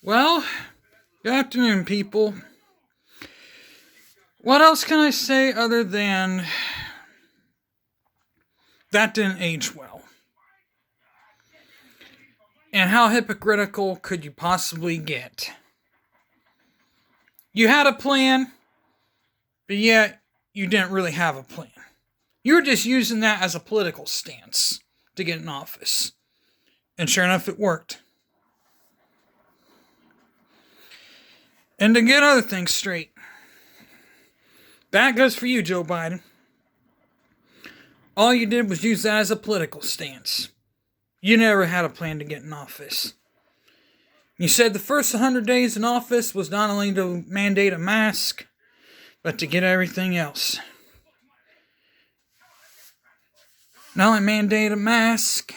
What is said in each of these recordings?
Well, good afternoon, people. What else can I say other than that didn't age well? And how hypocritical could you possibly get? You had a plan, but yet you didn't really have a plan. You were just using that as a political stance to get in office. And sure enough, it worked. And to get other things straight, that goes for you, Joe Biden. All you did was use that as a political stance. You never had a plan to get in office. You said the first 100 days in office was not only to mandate a mask, but to get everything else. Not only mandate a mask,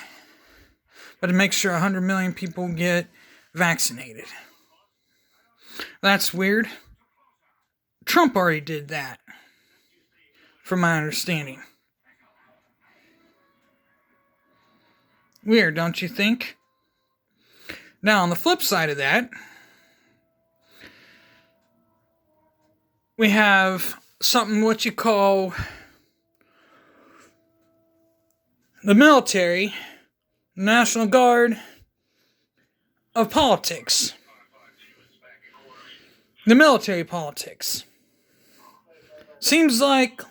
but to make sure 100 million people get vaccinated. That's weird. Trump already did that, from my understanding. Weird, don't you think? Now, on the flip side of that, we have something what you call the military, National Guard of politics. The military politics. Seems like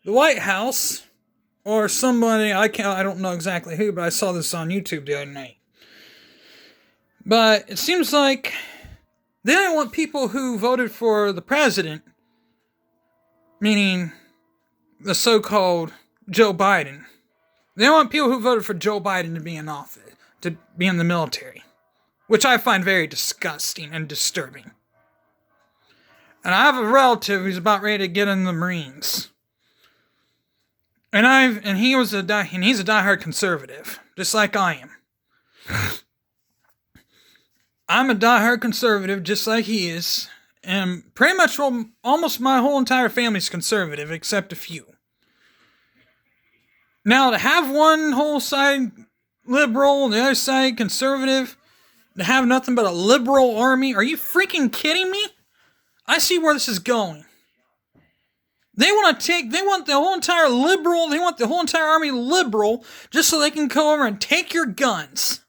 the White House, or somebody, I don't know exactly who, but I saw this on YouTube the other night. But it seems like they don't want people who voted for the president, meaning the so-called Joe Biden. They don't want people who voted for Joe Biden to be in office, to be in the military, which I find very disgusting and disturbing. And I have a relative who's about ready to get in the Marines. And he's a diehard conservative, just like I am. I'm a diehard conservative, just like he is, and pretty much almost my whole entire family's conservative, except a few. Now, to have one whole side liberal and the other side conservative, to have nothing but a liberal army, are you freaking kidding me? I see where this is going. They want the whole entire army liberal, just so they can go over and take your guns.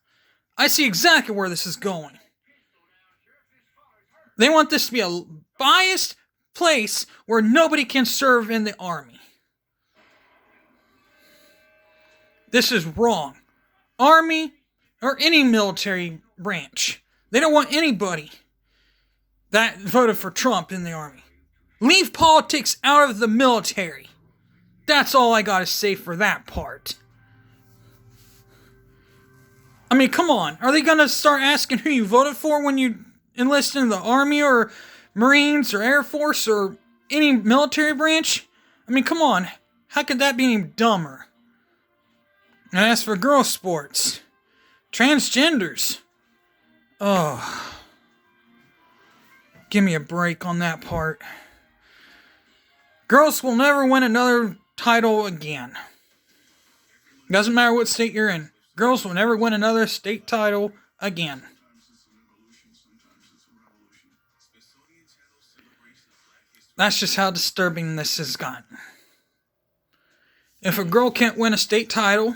I see exactly where this is going. They want this to be a biased place where nobody can serve in the army. This is wrong. Army, or any military branch, they don't want anybody that voted for Trump in the army. Leave politics out of the military. That's all I gotta say for that part. I mean, come on. Are they gonna start asking who you voted for when you enlist in the Army or Marines or Air Force or any military branch? I mean, come on. How could that be any dumber? And as for girl sports, transgenders. Oh. Give me a break on that part. Girls will never win another title again. Doesn't matter what state you're in. Girls will never win another state title again. That's just how disturbing this has gotten. If a girl can't win a state title,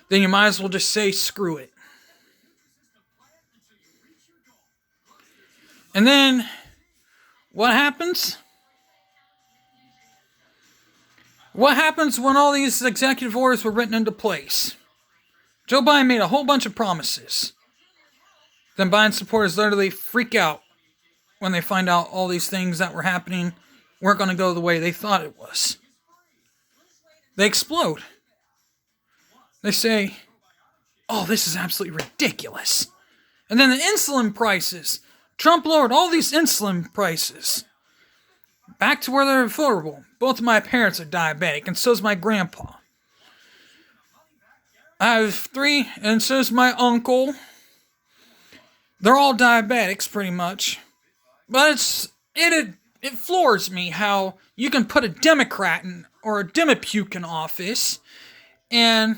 then you might as well just say screw it. And then, what happens? What happens when all these executive orders were written into place? Joe Biden made a whole bunch of promises. Then Biden supporters literally freak out when they find out all these things that were happening weren't going to go the way they thought it was. They explode. They say, oh, this is absolutely ridiculous. And then the insulin prices. Trump lowered all these insulin prices back to where they're affordable. Both of my parents are diabetic, and so is my grandpa. I have 3, and so is my uncle. They're all diabetics, pretty much. But it floors me how you can put a Democrat or a Demipuke in office, and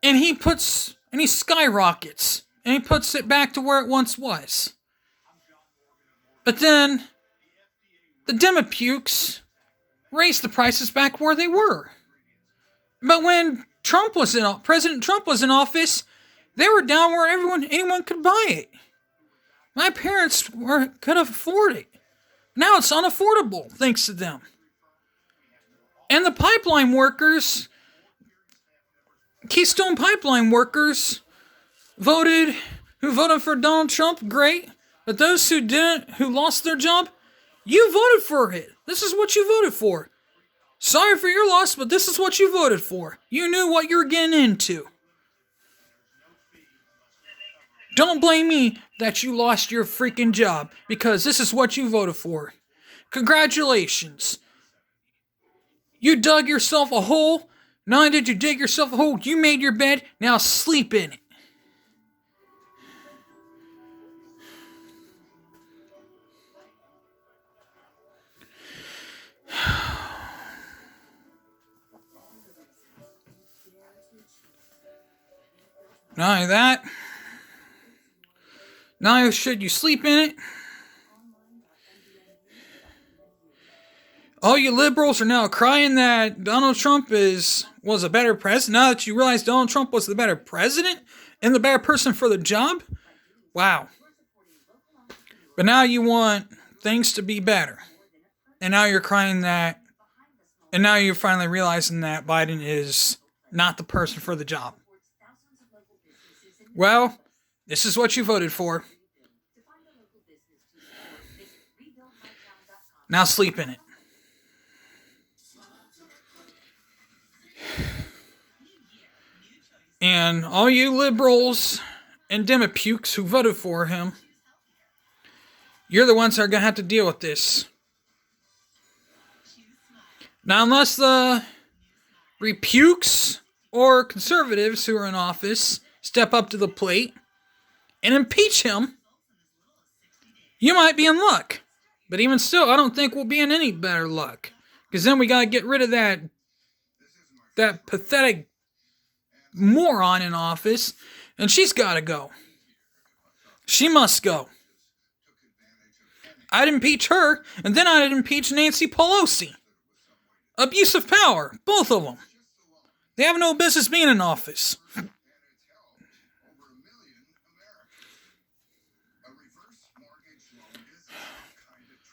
he puts and he skyrockets, and he puts it back to where it once was. But then, the Demopukes raised the prices back where they were. But when President Trump was in office, they were down where anyone could buy it. My parents could afford it. Now it's unaffordable, thanks to them. And the pipeline workers, Keystone Pipeline workers, who voted for Donald Trump, great. But those who didn't, who lost their job, you voted for it. This is what you voted for. Sorry for your loss, but this is what you voted for. You knew what you were getting into. Don't blame me that you lost your freaking job, because this is what you voted for. Congratulations. You dug yourself a hole. Not only did you dig yourself a hole, you made your bed. Now sleep in it. Not only that, not only should you sleep in it, all you liberals are now crying that Donald Trump was a better president. Now that you realize Donald Trump was the better president and the better person for the job, wow. But now you want things to be better. And now you're crying that, and now you're finally realizing that Biden is not the person for the job. Well, this is what you voted for. Now sleep in it. And all you liberals and Demopukes who voted for him, you're the ones that are going to have to deal with this. Now, unless the repukes or conservatives who are in office step up to the plate and impeach him, you might be in luck. But even still, I don't think we'll be in any better luck. Because then we got to get rid of that pathetic moron in office, and she's got to go. She must go. I'd impeach her, and then I'd impeach Nancy Pelosi. Abuse of power, both of them. They have no business being in office.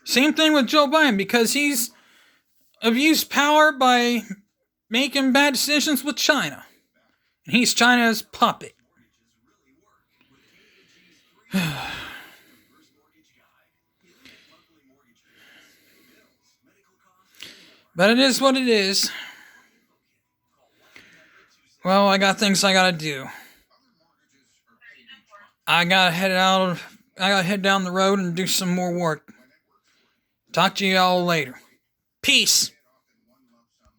Same thing with Joe Biden, because he's abused power by making bad decisions with China. And he's China's puppet. But it is what it is. Well, I got things I gotta do. I gotta head down the road and do some more work. Talk to you all later. Peace.